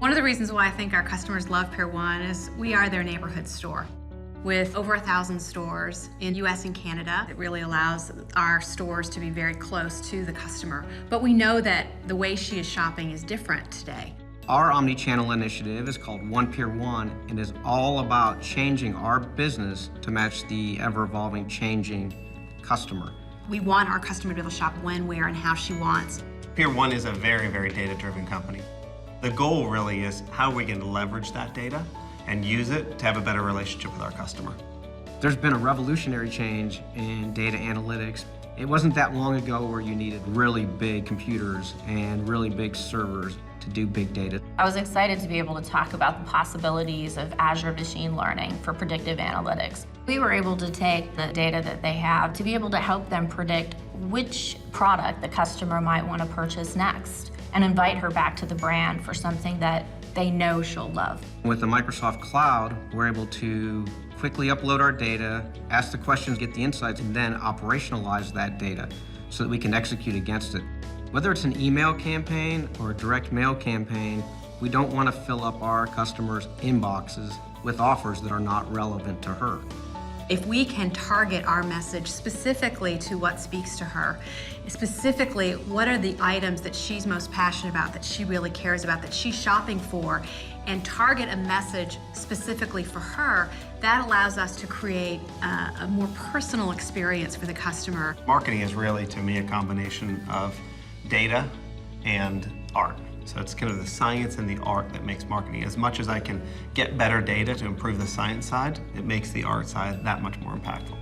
One of the reasons why I think our customers love Pier 1 is we are their neighborhood store. With over 1,000 stores in US and Canada, it really allows our stores to be very close to the customer. But we know that the way she is shopping is different today. Our omni-channel initiative is called One Pier 1 and is all about changing our business to match the ever-evolving, changing customer. We want our customer to be able to shop when, where, and how she wants. Pier 1 is a very, very data-driven company. The goal really is how we can leverage that data and use it to have a better relationship with our customer. There's been a revolutionary change in data analytics. It wasn't that long ago where you needed really big computers and really big servers to do big data. I was excited to be able to talk about the possibilities of Azure Machine Learning for predictive analytics. We were able to take the data that they have to be able to help them predict which product the customer might want to purchase next and invite her back to the brand for something that they know she'll love. With the Microsoft Cloud, we're able to quickly upload our data, ask the questions, get the insights, and then operationalize that data so that we can execute against it. Whether it's an email campaign or a direct mail campaign, we don't want to fill up our customers' inboxes with offers that are not relevant to her. If we can target our message specifically to what speaks to her, specifically what are the items that she's most passionate about, that she really cares about, that she's shopping for, and target a message specifically for her, that allows us to create a more personal experience for the customer. Marketing is really, to me, a combination of data and art. So it's kind of the science and the art that makes marketing. As much as I can get better data to improve the science side, it makes the art side that much more impactful.